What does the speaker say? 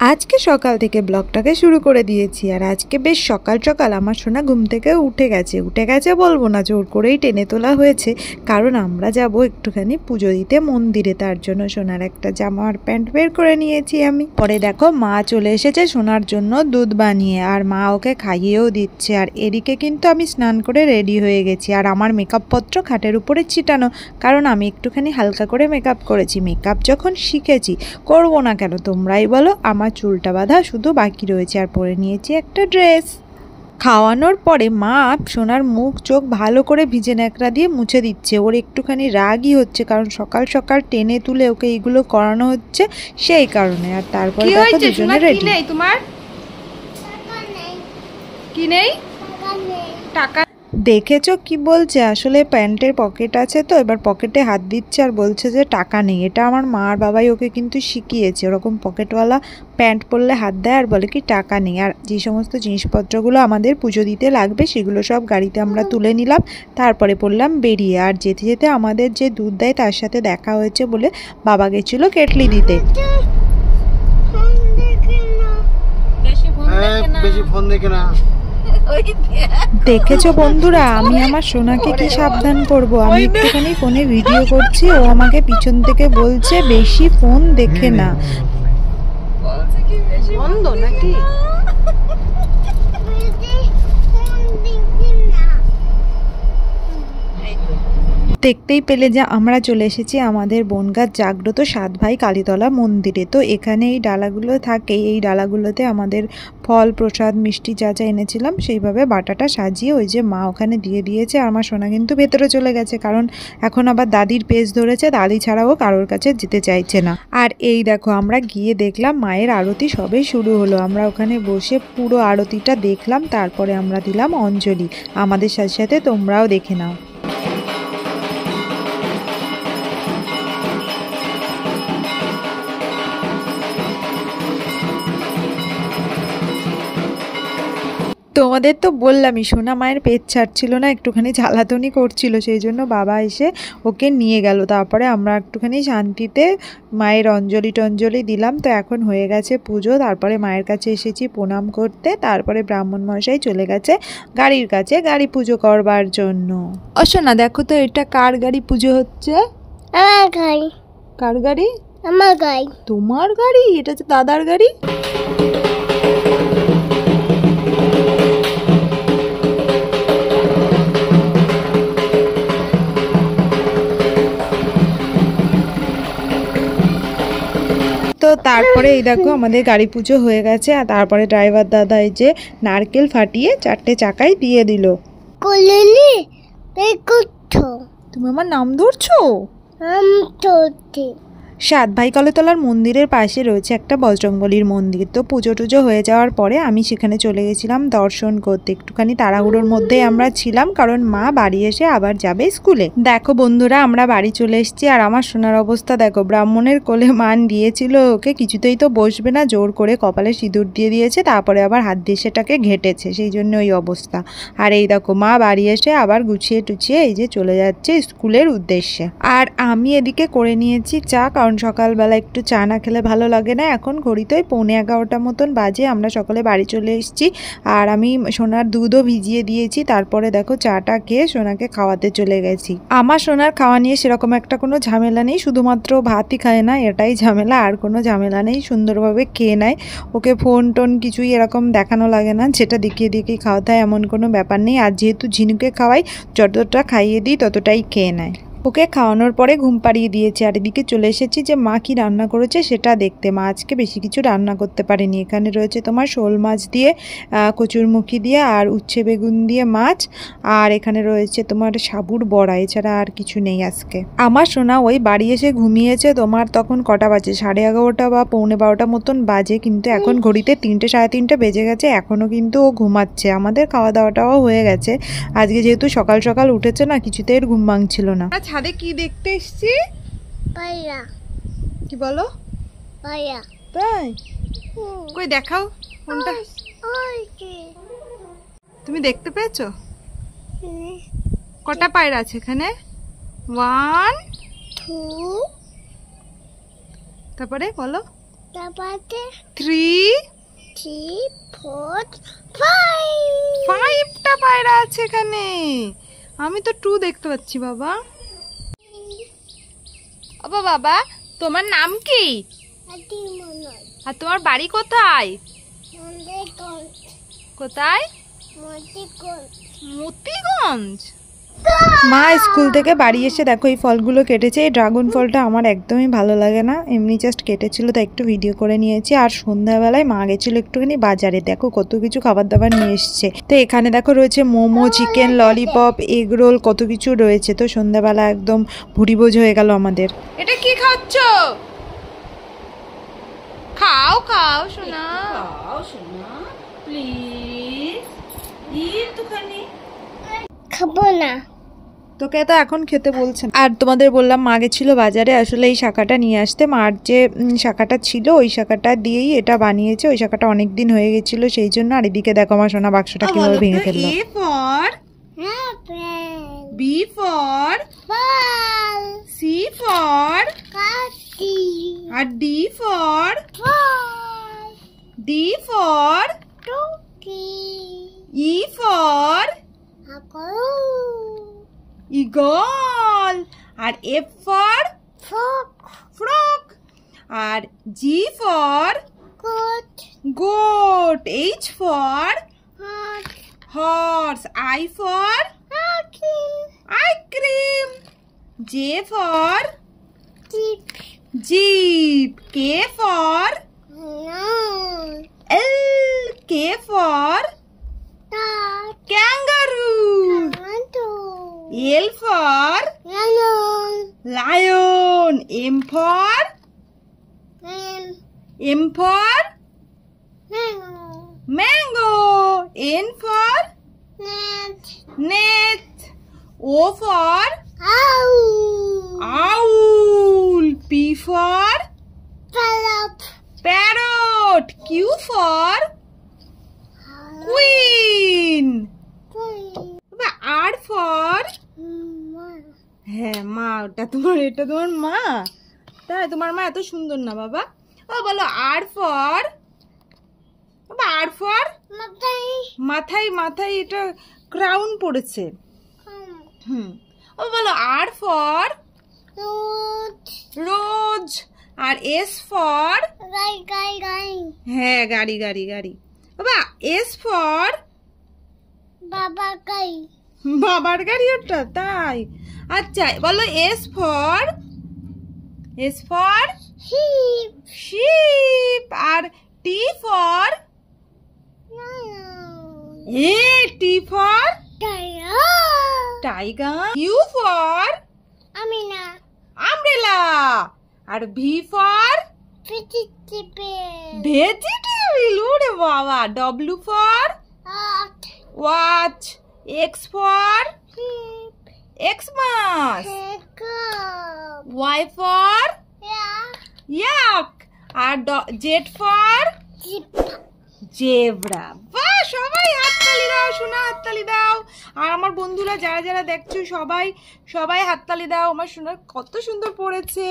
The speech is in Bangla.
আজকে সকাল থেকে ব্লগটাকে শুরু করে দিয়েছি। আর আজকে বেশ সকাল সকাল আমার সোনা ঘুম থেকে উঠে গেছে বলবো না, জোর করেই টেনে তোলা হয়েছে। কারণ আমরা যাব একটুখানি পুজো দিতে মন্দিরে, তার জন্য সোনার একটা জামা আর প্যান্ট বের করে নিয়েছি আমি। পরে দেখো মা চলে এসেছে সোনার জন্য দুধ বানিয়ে, আর মা ওকে খাইয়েও দিচ্ছে। আর এদিকে কিন্তু আমি স্নান করে রেডি হয়ে গেছি, আর আমার মেকআপ পত্র খাটের উপরে ছিটানো, কারণ আমি একটুখানি হালকা করে মেকআপ করেছি। মেকআপ যখন শিখেছি করবো না কেন তোমরাই বলো। আমার চুলটা বাঁধা শুধু বাকি রয়েছে, আর পরে নিয়েছি একটা ড্রেস। খাওয়ানোর পরে মা সোনার মুখ চোখ ভালো করে ভিজে ন্যাকড়া দিয়ে মুছে দিচ্ছে। ওর একটুখানি রাগই হচ্ছে, কারণ সকাল সকাল টেনে তুলে ওকে এইগুলো করানো হচ্ছে, সেই কারণে। আর তারপরে দেখো দুজনে রেডি। তোমার কি নেই? টাকা দেখেছো কি বলছে? আসলে প্যান্টের পকেট আছে তো, এবার পকেটে হাত দিচ্ছে আর বলছে যে টাকা নেই। এটা আমার মা আর বাবাই ওকে কিন্তু শিখিয়েছে, ওরকম পকেটওয়ালা প্যান্ট পরলে হাত দেয় আর বলে কি টাকা নেই। আর যে সমস্ত জিনিসপত্রগুলো আমাদের পুজো দিতে লাগবে সেগুলো সব গাড়িতে আমরা তুলে নিলাম, তারপরে পড়লাম বেরিয়ে। আর যেতে যেতে আমাদের যে দুধ দেয় তার সাথে দেখা হয়েছে বলে বাবা গেছিল কেটলি দিতে। বেশি ফোন দেখে না। দেখেছো বন্ধুরা, আমি আমার সোনাকে কি সাবধান করব। আমি একটুখানি ফোনে ভিডিও করছি, ও আমাকে পিছন থেকে বলছে বেশি ফোন দেখে না। বন্ধ নাকি? দেখতেই পেলে যে আমরা চলে এসেছি আমাদের বনগাঁ জাগ্রত 7 ভাই কালীতলা মন্দিরে। তো এখানে এই ডালাগুলো থাকে, এই ডালাগুলোতে আমাদের ফল প্রসাদ মিষ্টি যা যা এনেছিলাম সেইভাবে বাটাটা সাজিয়ে ওই যে মা ওখানে দিয়ে দিয়েছে। আর আমার সোনা কিন্তু ভেতরে চলে গেছে, কারণ এখন আবার দাদির পেজ ধরেছে, দাদি ছাড়াও কারোর কাছে যেতে চাইছে না। আর এই দেখো আমরা গিয়ে দেখলাম মায়ের আরতি সবে শুরু হলো। আমরা ওখানে বসে পুরো আরতিটা দেখলাম, তারপরে আমরা দিলাম অঞ্জলি। আমাদের সাথে সাথে তোমরাও দেখে নাও। তোমাদের তো বললামই, সোনা মায়ের পেট ছাড়ছিল না, একটুখানি জ্বালাতনই করছিল, সেই জন্য বাবা এসে ওকে নিয়ে গেল। তারপরে আমরা একটুখানি শান্তিতে মায়ের অঞ্জলি টঞ্জলি দিলাম। তো এখন হয়ে গেছে পুজো, তারপরে মায়ের কাছে এসেছি প্রণাম করতে। তারপরে ব্রাহ্মণ মশাই চলে গেছে গাড়ির কাছে গাড়ি পুজো করবার জন্য। ও সোনা দেখো তো এটা কার গাড়ি পুজো হচ্ছে? আমার গাড়ি। কার গাড়ি? আমার গাড়ি। তোমার গাড়ি? এটা হচ্ছে দাদার গাড়ি। তো তারপরে এই দেখো আমাদের গাড়ি পুজো হয়ে গেছে। আর তারপরে ড্রাইভার দাদা এই যে নারকেল ফাটিয়ে 4টে চাকায় দিয়ে দিল। তুমি আমার নাম ধরছো? 7 ভাই কালীতলার মন্দিরের পাশে রয়েছে একটা বজরংবলীর মন্দির। তো পুজো টুজো হয়ে যাওয়ার পরে আমি সেখানে চলে গেছিলাম দর্শন করতে। একটুখানি তাড়াহুড়োর মধ্যেই আমরা ছিলাম, কারণ মা বাড়ি এসে আবার যাবে স্কুলে। দেখো বন্ধুরা আমরা বাড়ি চলে এসেছি, আর আমার সোনার অবস্থা দেখো। ব্রাহ্মণের কোলে মান দিয়েছিল ওকে, কিছুতেই তো বসবে না, জোর করে কপালে সিঁদুর দিয়ে দিয়েছে, তারপরে আবার হাত দিয়ে সেটাকে ঘেটেছে, সেই জন্য ওই অবস্থা। আর এই দেখো মা বাড়ি এসে আবার গুছিয়ে টুছিয়ে এই যে চলে যাচ্ছে স্কুলের উদ্দেশ্যে। আর আমি এদিকে করে নিয়েছি চা, কারণ সকালবেলা একটু চা না খেলে ভালো লাগে না। এখন ঘড়িতে 11:15 মতন বাজে, আমরা সকলে বাড়ি চলে এসেছি। আর আমি সোনার দুধও ভিজিয়ে দিয়েছি। তারপরে দেখো চাটা খেয়ে সোনাকে খাওয়াতে চলে গেছি। আমার সোনার খাওয়া নিয়ে সেরকম একটা কোনো ঝামেলা নেই, শুধুমাত্র ভাতই খায় না, এটাই ঝামেলা, আর কোনো ঝামেলা নেই। সুন্দরভাবে খেয়ে নেয়, ওকে ফোন টোন কিছুই এরকম দেখানো লাগে না, যেটা দেখিয়ে দেখিয়ে খাওয়াতে হয় এমন কোনো ব্যাপার নেই। আর যেহেতু ঝিনুকে খাওয়াই, যতটা খাইয়ে দিই ততটাই খেয়ে নেয়। ওকে খাওয়ানোর পরে ঘুম পাড়িয়ে দিয়েছে। আর এদিকে চলে এসেছি যে মা কি রান্না করেছে সেটা দেখতে। মা আজকে বেশি কিছু রান্না করতে পারেনি। এখানে রয়েছে তোমার শোল মাছ দিয়ে, কচুরমুখী দিয়ে, আর উচ্ছে বেগুন দিয়ে মাছ, আর এখানে রয়েছে তোমার সাবুর বড়া, এছাড়া আর কিছু নেই আজকে। আমার সোনা ওই বাড়ি এসে ঘুমিয়েছে তোমার তখন কটা বাজে, 11:30 বা 11:45 মতন বাজে, কিন্তু এখন ঘড়িতে 3টে সাড়ে 3টে বেজে গেছে, এখনও কিন্তু ও ঘুমাচ্ছে। আমাদের খাওয়া দাওয়াটাও হয়ে গেছে। আজকে যেহেতু সকাল সকাল উঠেছে না, কিছুতেই ঘুম ভাঙছিল না। ছাদে কি দেখতে এসেছি? পায়রা। কি বলো? পায়রা। তাই? কই দেখাও কোনটা। তুমি দেখতে পেয়েছো? কটা পায়রা আছে এখানে? 1 2 তারপরে বলো তারপরে 3 3 4 5 5টা পায়রা আছে এখানে। আমি তো 2 দেখতে পাচ্ছি বাবা। বাবা তোমার নাম কি? আদি মনে আর তোমার বাড়ি কোথায়? মনে কোন কোথায়? মনে কোন মতিগঞ্জ। মা স্কুল থেকে বাড়ি এসে দেখো এই ফলগুলো কেটেছে। এই ড্রাগন ফলটা আমার একদমই ভালো লাগে না, এমনি জাস্ট কেটেছিল তো একটু ভিডিও করে নিয়েছি। আর সন্ধ্যাবেলায় মা গেছিলো একটুখানি বাজারে, দেখো কত কিছু খাবার দাবার নিয়ে এসছে। তো এখানে দেখো রয়েছে momo, chicken, lollipop, egg roll, কত কিছু রয়েছে। তো সন্ধ্যাবেলা একদম ভুরিভোজ হয়ে গেল আমাদের। এটা কি খাচ্ছ? খাও খাও সোনা, খাও সোনা প্লিজ, একটুখানি। খাবো না। তোকে তো এখন খেতে বলছেন। আর তোমাদের বললাম মা গেছিল বাজারে আসলে এই শাখাটা নিয়ে আসতে। মার যে শাখাটা ছিল ওই শাখাটা দিয়েই এটা বানিয়েছে। ওই শাখাটা অনেক দিন হয়ে গেছিল সেই জন্য। আর এদিকে দেখো আমার সোনা বাক্সটা কিভাবে ভেঙে ফেললো। A for B for ball C for কাটি আর D for বল D for টুকি E for আকো eagle আর F for ফক frog আর G for কোট goat, H for হাত horse, I for আকি ice cream, J for tip jeep, K for now L, K for তাত kangaroo, আটো L for নানো lion, M for এম নানো mango, N for net net, O for আউ owl, P for pulp parrot, Q for queen, R for হ্যাঁ মা, ওটা তোমার, এটা তোমার মা। তাই তোমার মা এত সুন্দর না বাবা। ও বলো R for বাবা, R for মাথায় মাথায় এটা ক্রাউন পড়েছে। ও বলো R for rose R S for হ্যাঁ গাড়ি গাড়ি গাড়ি। বাবা S for বাবা গাই বাবার গাড়ি ওটা, তাই আচ্ছা বলো S for শিপ sheep আর T for T for tiger, U for আমি না umbrella R V for vegetable, ওরে বাবা, W for watch, X for Xmas, Y for yak আর Z for জেব্রা। বাহ, সবাই হাততালি দাও সোনা, হাততালি দাও। আর আমার বন্ধুরা যারা যারা দেখছো সবাই হাততালি দাও। আমার সোনা কত সুন্দর পড়েছে।